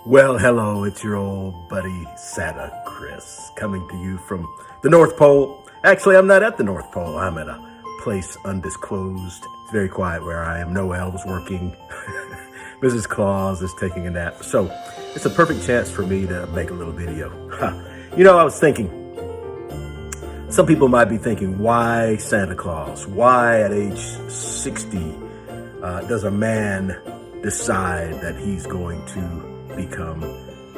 Well, hello, it's your old buddy Santa Chris coming to you from the North Pole. Actually, I'm not at the North Pole. I'm at a place undisclosed. It's very quiet where I am. No elves working. Mrs. Claus is taking a nap. So it's a perfect chance for me to make a little video. I was thinking, some people might be thinking, why Santa Claus? Why at age 60 does a man decide that he's going to become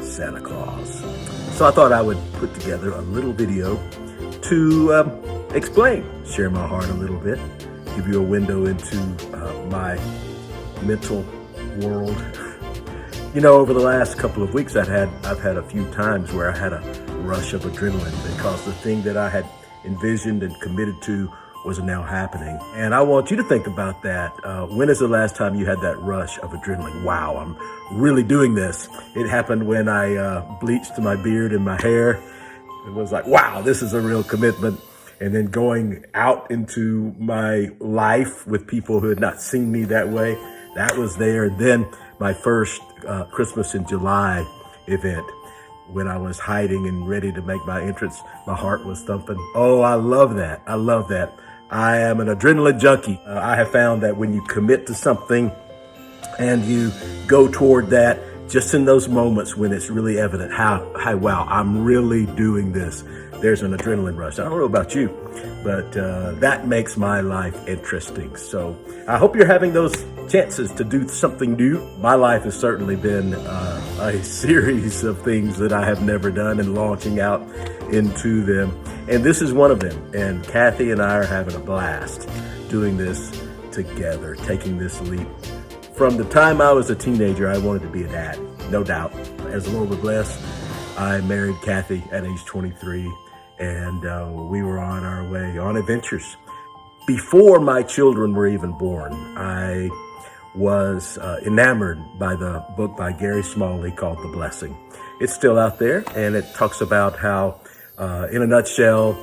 Santa Claus? So I thought I would put together a little video to explain, share my heart a little bit, give you a window into my mental world. Over the last couple of weeks, I've had a few times where I had a rush of adrenaline because the thing that I had envisioned and committed to was now happening. And I want you to think about that. When is the last time you had that rush of adrenaline? Wow, I'm really doing this. It happened when I bleached my beard and my hair. It was like, wow, this is a real commitment. And then going out into my life with people who had not seen me that way, that was there. And then my first Christmas in July event, when I was hiding and ready to make my entrance, my heart was thumping. Oh, I love that. I love that. I am an adrenaline junkie. I have found that when you commit to something and you go toward that, just in those moments when it's really evident wow, I'm really doing this, there's an adrenaline rush. I don't know about you, but that makes my life interesting. So I hope you're having those chances to do something new. My life has certainly been a series of things that I have never done and launching out into them. And this is one of them. And Kathy and I are having a blast doing this together, taking this leap. From the time I was a teenager, I wanted to be a dad, no doubt. As the Lord would bless, I married Kathy at age 23, and we were on our way on adventures. Before my children were even born, I was enamored by the book by Gary Smalley called The Blessing. It's still out there, and it talks about how, in a nutshell,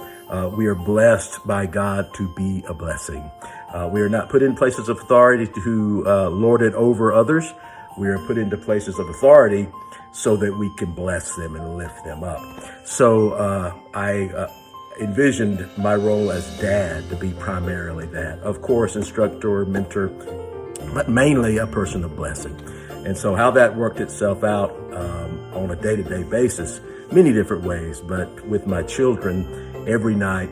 we are blessed by God to be a blessing. We are not put in places of authority to lord it over others. We are put into places of authority so that we can bless them and lift them up. So I envisioned my role as dad to be primarily that. Of course, instructor, mentor, but mainly a person of blessing. And so how that worked itself out on a day-to-day basis, many different ways, but with my children, every night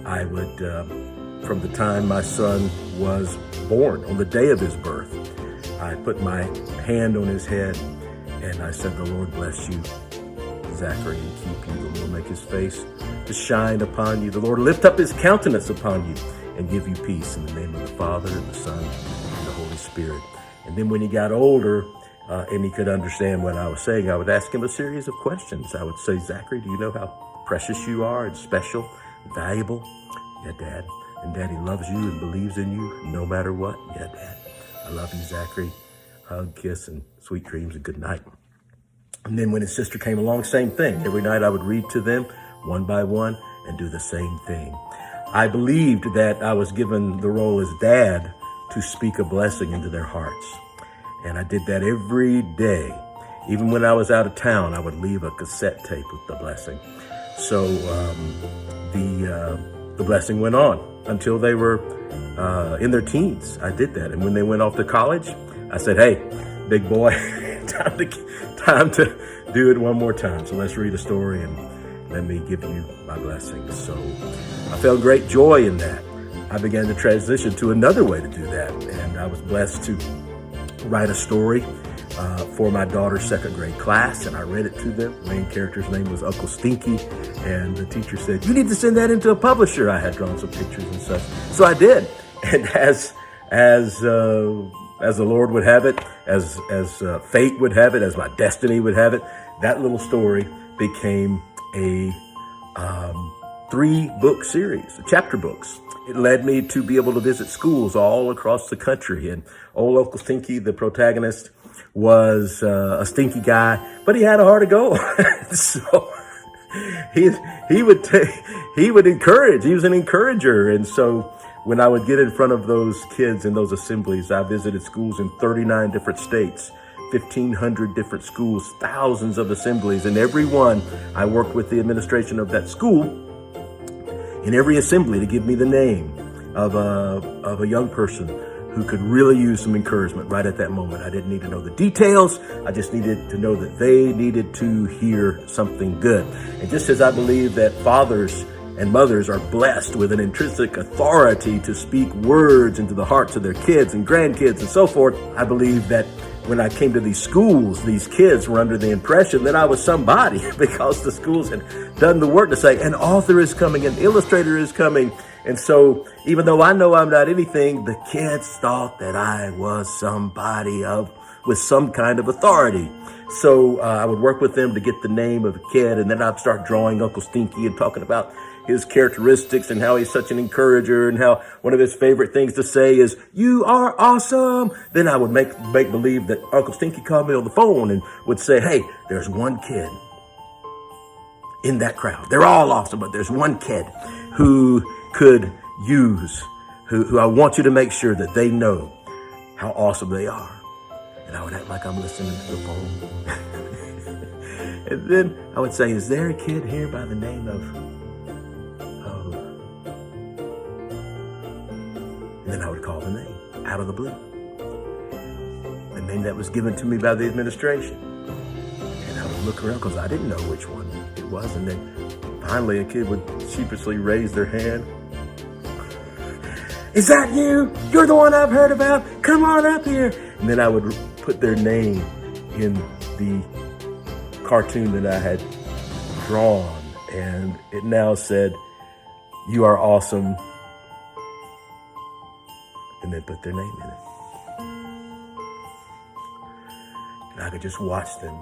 I would, from the time my son was born, on the day of his birth, I put my hand on his head and I said, "The Lord bless you, Zachary, and keep you. The Lord make his face to shine upon you. The Lord lift up his countenance upon you and give you peace, in the name of the Father and the Son and the Holy Spirit." And then when he got older and he could understand what I was saying, I would ask him a series of questions. I would say, "Zachary, do you know how precious you are and special and valuable?" "Yeah, Dad." "And Daddy loves you and believes in you no matter what?" "Yeah, Dad." "I love you, Zachary." Hug, kiss, and sweet dreams and good night. And then when his sister came along, same thing. Every night I would read to them one by one and do the same thing. I believed that I was given the role as dad to speak a blessing into their hearts. And I did that every day. Even when I was out of town, I would leave a cassette tape with the blessing. So the blessing went on until they were in their teens. I did that. And when they went off to college, I said, "Hey, big boy, time to do it one more time. So let's read a story and let me give you my blessing." So I felt great joy in that. I began to transition to another way to do that. And I was blessed to write a story for my daughter's second grade class. And I read it to them. The main character's name was Uncle Stinky. And the teacher said, "You need to send that into a publisher." I had drawn some pictures and such. So I did. And as the Lord would have it, as fate would have it, as my destiny would have it, that little story became a 3-book series, chapter books. It led me to be able to visit schools all across the country. And old Uncle Stinky, the protagonist, was a stinky guy, but he had a heart of gold. So he would encourage. He was an encourager, and so when I would get in front of those kids in those assemblies, I visited schools in 39 different states 1,500 different schools, thousands of assemblies. And every one, I worked with the administration of that school in every assembly to give me the name of a young person who could really use some encouragement right at that moment. I didn't need to know the details. I just needed to know that they needed to hear something good. And just as I believe that fathers and mothers are blessed with an intrinsic authority to speak words into the hearts of their kids and grandkids and so forth, I believe that when I came to these schools, these kids were under the impression that I was somebody because the schools had done the work to say, an author is coming, an illustrator is coming. And so even though I know I'm not anything, the kids thought that I was somebody with some kind of authority. So I would work with them to get the name of a kid, and then I'd start drawing Uncle Stinky and talking about his characteristics and how he's such an encourager and how one of his favorite things to say is, "You are awesome." Then I would make believe that Uncle Stinky called me on the phone and would say, "Hey, there's one kid in that crowd. They're all awesome, but there's one kid who could use, who I want you to make sure that they know how awesome they are." And I would act like I'm listening to the phone. And then I would say, "Is there a kid here by the name of..." And then I would call the name out of the blue. The name that was given to me by the administration. And I would look around because I didn't know which one it was. And then finally a kid would sheepishly raise their hand. "Is that you? You're the one I've heard about. Come on up here." And then I would put their name in the cartoon that I had drawn. And it now said, "You are awesome." And then put their name in it. And I could just watch them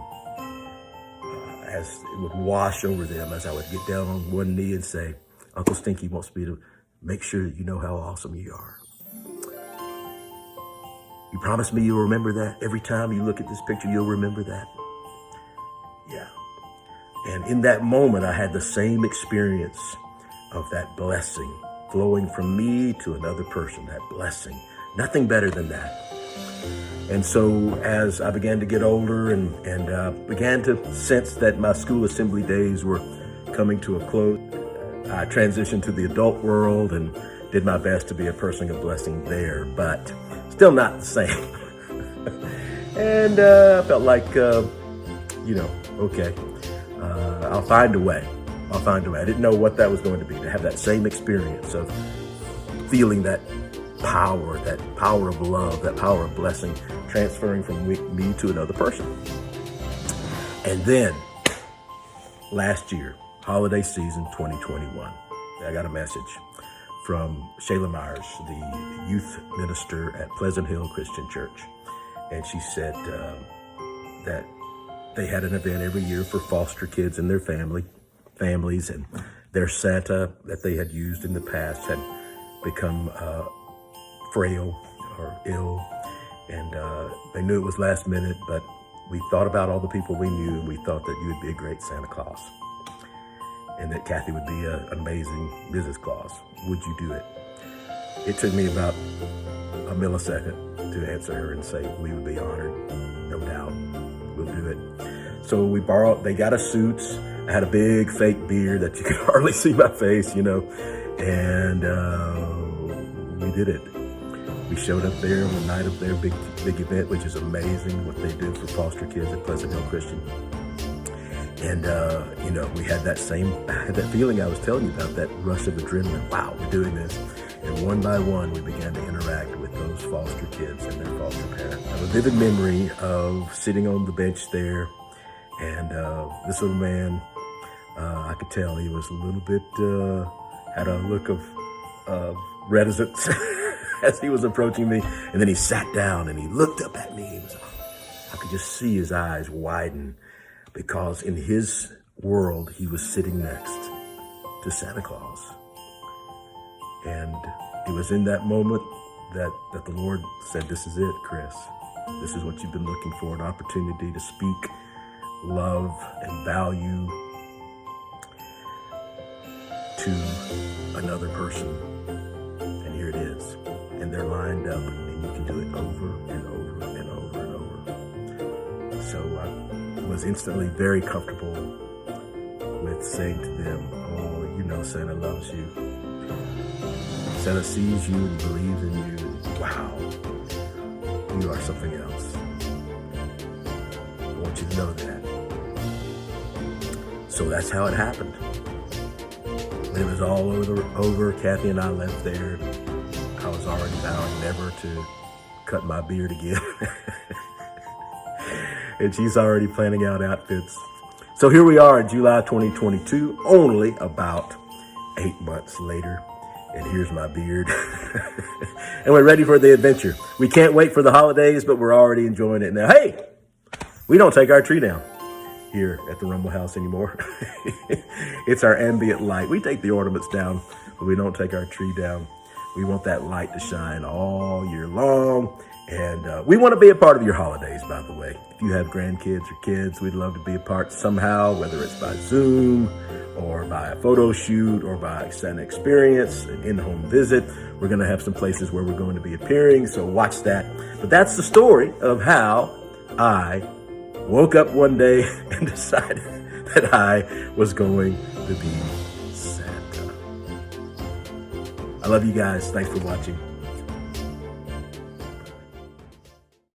as it would wash over them as I would get down on one knee and say, "Uncle Stinky wants me to make sure that you know how awesome you are. You promise me you'll remember that? Every time you look at this picture, you'll remember that?" Yeah. And in that moment, I had the same experience of that blessing flowing from me to another person, that blessing. Nothing better than that. And so as I began to get older and began to sense that my school assembly days were coming to a close, I transitioned to the adult world and did my best to be a person of blessing there, but still not the same. And I felt like, okay, I'll find a way. I didn't know what that was going to be, to have that same experience of feeling that power of love, that power of blessing transferring from me to another person. And then last year, holiday season 2021, I got a message from Shayla Myers, the youth minister at Pleasant Hill Christian Church. And she said that they had an event every year for foster kids and their families, and their Santa that they had used in the past had become frail or ill, and they knew it was last minute, but we thought about all the people we knew, and we thought that you would be a great Santa Claus, and that Kathy would be an amazing Mrs. Claus. Would you do it? It took me about a millisecond to answer her and say, "We would be honored, no doubt, we'll do it." So they got us suits. I had a big fake beard that you could hardly see my face, and we did it. We showed up there on the night of their big event, which is amazing what they do for foster kids at Pleasant Hill Christian. And, we had that feeling I was telling you about, that rush of adrenaline. Wow, we're doing this. And one by one, we began to interact with those foster kids and their foster parents. I have a vivid memory of sitting on the bench there, and this little man, I could tell he was a little bit, had a look of reticence as he was approaching me. And then he sat down and he looked up at me. I could just see his eyes widen, because in his world, he was sitting next to Santa Claus. And it was in that moment that the Lord said, "This is it, Chris. This is what you've been looking for, an opportunity to speak love and value to another person. And here it is. And they're lined up, and you can do it over and over and over and over." So I was instantly very comfortable with saying to them, oh, you know Santa loves you. Santa sees you and believes in you. Wow, you are something else. I want you to know that. So that's how it happened. When it was all over, Kathy and I left there. I was already vowing never to cut my beard again. And she's already planning out outfits. So here we are in July 2022, only about 8 months later. And here's my beard. And we're ready for the adventure. We can't wait for the holidays, but we're already enjoying it now. Hey, we don't take our tree down here at the Rumble House anymore. It's our ambient light. We take the ornaments down, but we don't take our tree down. We want that light to shine all year long. And we want to be a part of your holidays, by the way. If you have grandkids or kids, we'd love to be a part somehow, whether it's by Zoom or by a photo shoot or by an experience, an in-home visit. We're going to have some places where we're going to be appearing, so watch that. But that's the story of how I woke up one day and decided that I was going to be Santa. I love you guys. Thanks for watching.